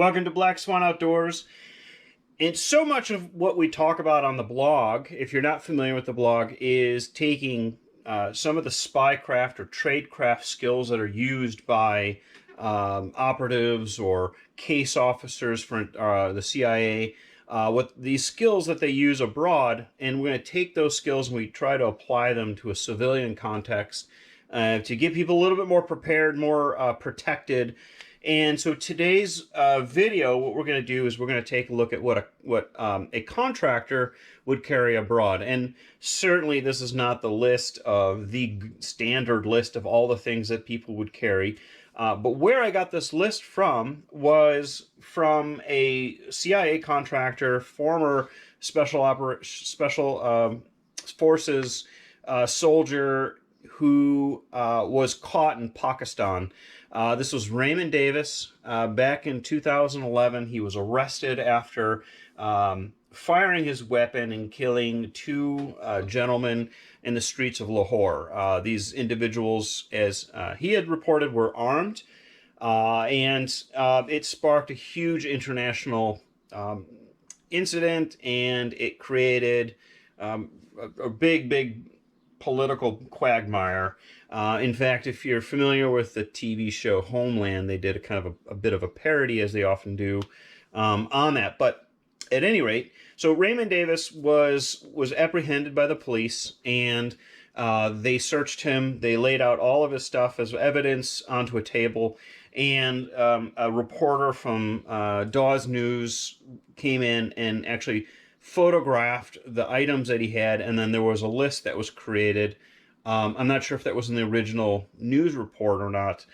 Welcome to Black Swan Outdoors. And so much of what we talk about on the blog, if you're not familiar with the blog, is taking some of the spycraft or tradecraft skills that are used by operatives or case officers for the CIA, what these skills that they use abroad, and we're going to take those skills and we try to apply them to a civilian context to get people a little bit more prepared, more protected. And so today's video, what we're going to do is we're going to take a look at what a contractor would carry abroad. And certainly this is not the list of the standard list of all the things that people would carry. But where I got this list from was from a CIA contractor, former special forces soldier who was caught in Pakistan. This was Raymond Davis. Back in 2011, he was arrested after firing his weapon and killing two gentlemen in the streets of Lahore. These individuals, as he had reported, were armed, and it sparked a huge international incident, and it created a big political quagmire. In fact, if you're familiar with the TV show Homeland, they did a kind of a bit of a parody, as they often do, on that. But at any rate, so Raymond Davis was apprehended by the police, and they searched him. They laid out all of his stuff as evidence onto a table, and a reporter from Dawes News came in and actually photographed the items that he had, and then there was a list that was created. I'm not sure if that was in the original news report or not,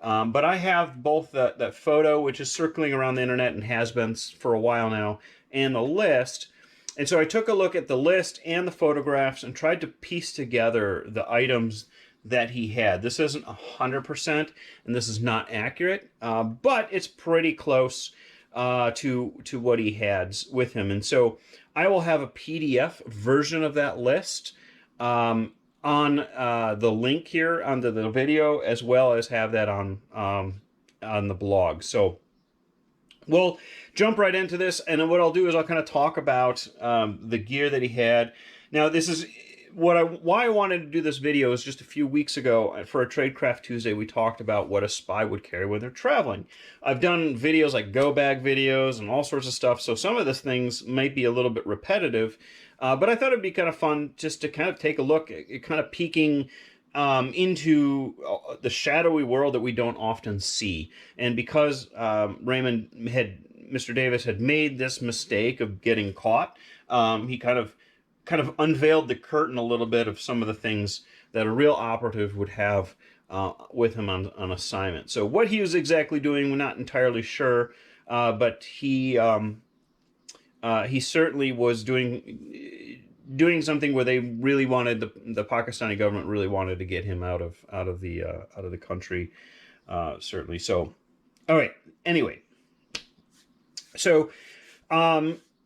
but I have both that photo, which is circling around the internet and has been for a while now, and the list. And so I took a look at the list and the photographs and tried to piece together the items that he had. This isn't 100%, and this is not accurate, but it's pretty close to what he had with him. And so I will have a PDF version of that list on the link here under the video, as well as have that on the blog. So we'll jump right into this, and then what I'll do is I'll kind of talk about the gear that he had. Now, this is why I wanted to do this video is just a few weeks ago for a Tradecraft Tuesday, we talked about what a spy would carry when they're traveling. I've done videos like go bag videos and all sorts of stuff, so some of these things might be a little bit repetitive, but I thought it'd be kind of fun just to kind of take a look at kind of peeking into the shadowy world that we don't often see. And because Mr. Davis had made this mistake of getting caught, he kind of unveiled the curtain a little bit of some of the things that a real operative would have with him on assignment. So what he was exactly doing, we're not entirely sure, but he certainly was doing something where they really wanted the Pakistani government really wanted to get him out of the country, certainly. So, all right. Anyway, so.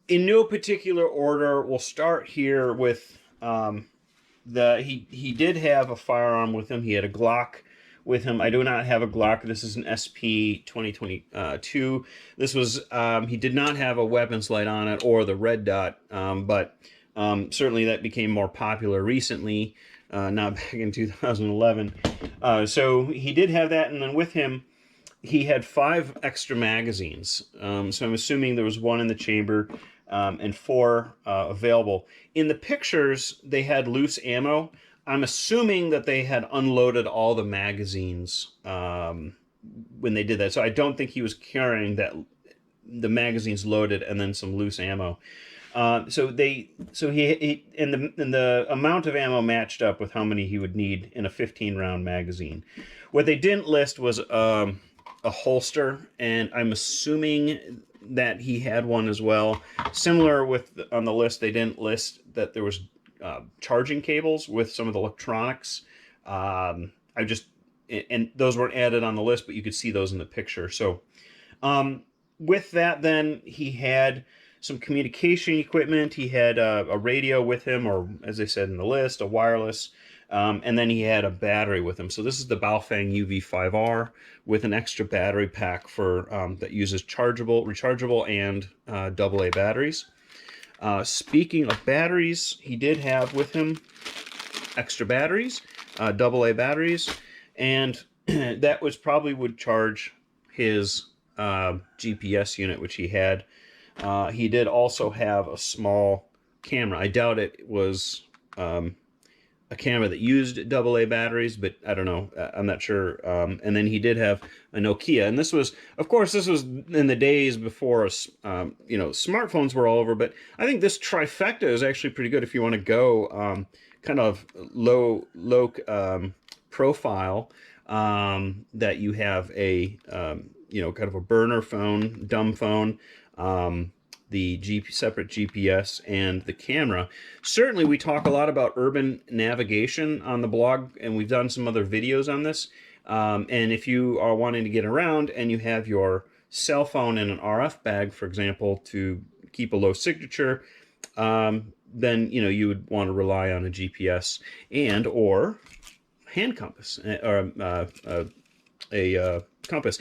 In no particular order, we'll start here with he did have a firearm with him. He had a Glock with him. I do not have a Glock. This is an SP 2022. This was he did not have a weapons light on it or the red dot, but certainly that became more popular recently, not back in 2011. So he did have that, and then with him, he had 5 extra magazines. So I'm assuming there was 1 in the chamber and 4 available. In the pictures, they had loose ammo. I'm assuming that they had unloaded all the magazines when they did that. So I don't think he was carrying the magazines loaded and then some loose ammo. So he and the amount of ammo matched up with how many he would need in a 15-round magazine. What they didn't list was a holster, and I'm assuming that he had one as well. Similar with on the list, they didn't list that there was charging cables with some of the electronics. And those weren't added on the list, but you could see those in the picture. So with that, then he had some communication equipment. He had a radio with him, or as they said in the list, a wireless. And then he had a battery with him. So this is the Baofeng UV5R with an extra battery pack for that uses rechargeable, and AA batteries. Speaking of batteries, he did have with him extra batteries, AA batteries, and that was probably would charge his GPS unit, which he had. He did also have a small camera. I doubt it was a camera that used AA batteries, but I don't know. I'm not sure. And then he did have a Nokia, and this was, of course, this was in the days before smartphones were all over. But I think this trifecta is actually pretty good if you want to go kind of low profile. That you have a kind of a burner phone, dumb phone. The separate GPS and the camera. Certainly we talk a lot about urban navigation on the blog, and we've done some other videos on this. And if you are wanting to get around and you have your cell phone in an RF bag, for example, to keep a low signature, then you would want to rely on a GPS and or hand compass, or a compass.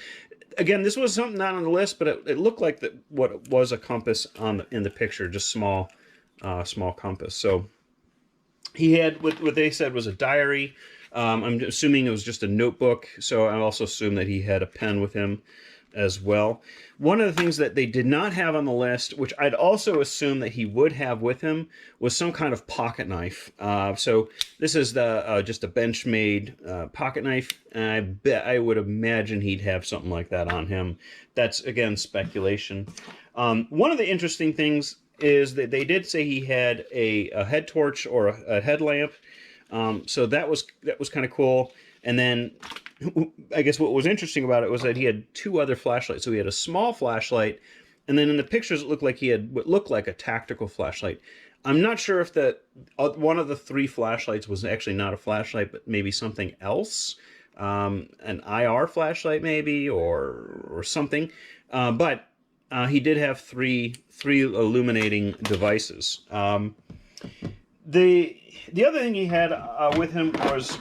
Again, this was something not on the list, but it looked like what was a compass in the picture, just small compass. So he had what they said was a diary. I'm assuming it was just a notebook. So I also assume that he had a pen with him as well. One of the things that they did not have on the list, which I'd also assume that he would have with him, was some kind of pocket knife. So this is just a Benchmade pocket knife, and I would imagine he'd have something like that on him. That's, again, speculation. One of the interesting things is that they did say he had a head torch or a headlamp. So that was kind of cool. And then I guess what was interesting about it was that he had two other flashlights. So he had a small flashlight, and then in the pictures it looked like he had what looked like a tactical flashlight. I'm not sure if one of the three flashlights was actually not a flashlight, but maybe something else, an IR flashlight maybe, or something. But he did have three illuminating devices. The other thing he had with him was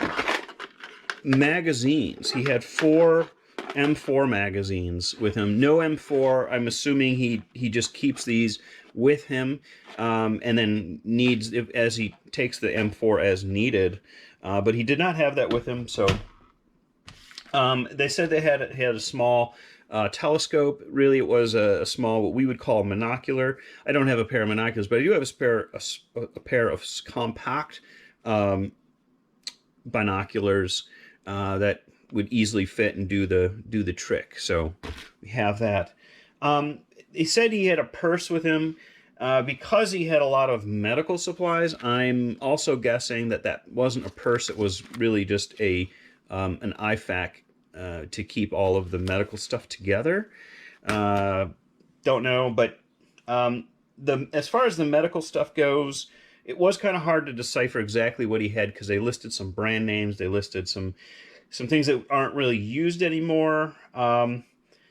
magazines. He had 4 M4 magazines with him. No M4. I'm assuming he just keeps these with him, and then needs as he takes the M4 as needed. But he did not have that with him. So they said they had a small telescope. Really, it was a small, what we would call monocular. I don't have a pair of binoculars, but I do have a pair of compact binoculars that would easily fit and do the trick. So we have that. He said he had a purse with him because he had a lot of medical supplies. I'm also guessing that wasn't a purse. It was really just an IFAC to keep all of the medical stuff together. Don't know, but as far as the medical stuff goes, it was kind of hard to decipher exactly what he had, because they listed some brand names, they listed some things that aren't really used anymore.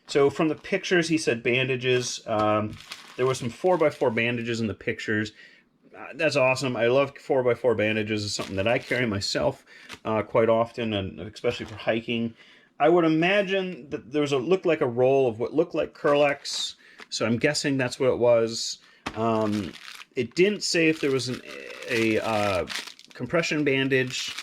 So from the pictures, he said bandages. There were some 4x4 bandages in the pictures. That's awesome. I love 4x4 bandages. It's something that I carry myself quite often, and especially for hiking. I would imagine that there looked like a roll of what looked like Curlex, so I'm guessing that's what it was. It didn't say if there was a compression bandage,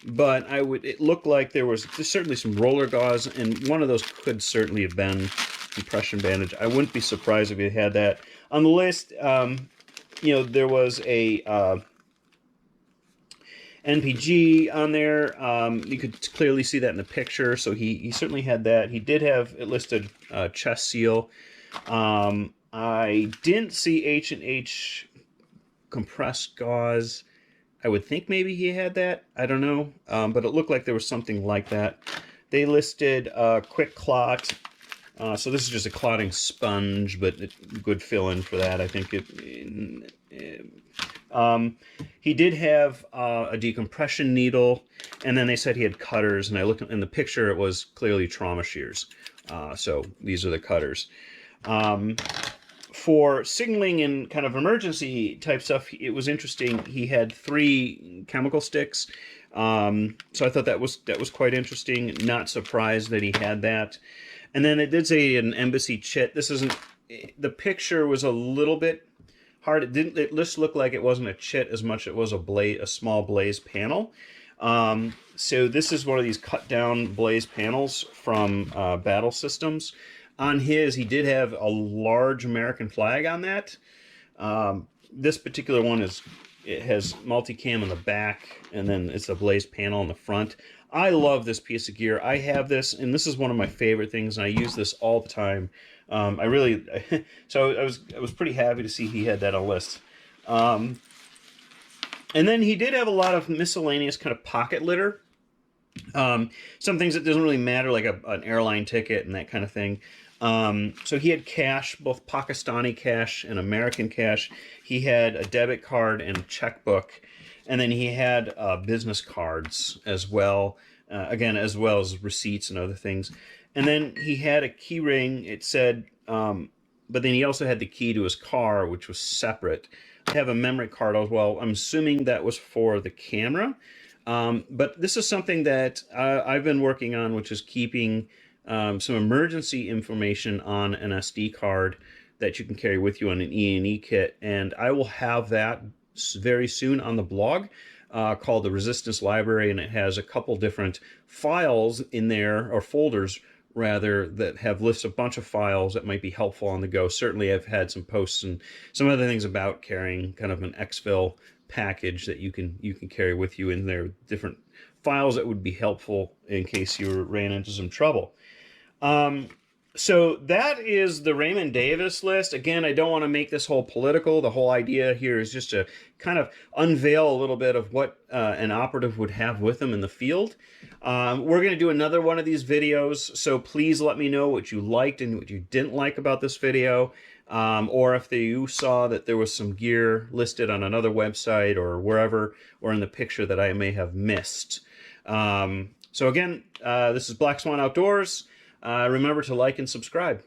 but it looked like there's certainly some roller gauze, and one of those could certainly have been compression bandage. I wouldn't be surprised if you had that. On the list, there was a NPG on there. You could clearly see that in the picture, so he certainly had that. He did have it listed chest seal. I didn't see H&H compressed gauze. I would think maybe he had that. I don't know, but it looked like there was something like that. They listed quick clot. So this is just a clotting sponge, but good fill-in for that. I think he did have a decompression needle, and then they said he had cutters, and I looked in the picture, it was clearly trauma shears. So these are the cutters. For signaling and kind of emergency type stuff, it was interesting. He had 3 chemical sticks. So I thought that was quite interesting. Not surprised that he had that. And then it did say an embassy chit. This isn't, the picture was a little bit hard. It just looked like it wasn't a chit as much as it was a small blaze panel. So this is one of these cut down blaze panels from Battle Systems. On his, he did have a large American flag on that. This particular one it has multicam in the back, and then it's a blaze panel in the front. I love this piece of gear. I have this, and this is one of my favorite things, and I use this all the time. I really, so I was pretty happy to see he had that on a list. And then he did have a lot of miscellaneous kind of pocket litter. Some things that doesn't really matter, like an airline ticket and that kind of thing. So he had cash, both Pakistani cash and American cash. He had a debit card and a checkbook. And then he had business cards as well, again, as well as receipts and other things. And then he had a key ring, it said, but then he also had the key to his car, which was separate. I have a memory card as well. I'm assuming that was for the camera. But this is something that I've been working on, which is keeping some emergency information on an SD card that you can carry with you on an E&E kit. And I will have that very soon on the blog called the Resistance Library, and it has a couple different files in there, or folders rather, that have lists a bunch of files that might be helpful on the go. Certainly I've had some posts and some other things about carrying kind of an exfil package that you can carry with you in there, different files that would be helpful in case you ran into some trouble. So that is the Raymond Davis list. Again, I don't want to make this whole political. The whole idea here is just to kind of unveil a little bit of what an operative would have with them in the field. We're going to do another one of these videos, so please let me know what you liked and what you didn't like about this video, or if you saw that there was some gear listed on another website or wherever, or in the picture that I may have missed. So again, this is Black Swan Outdoors. Remember to like and subscribe.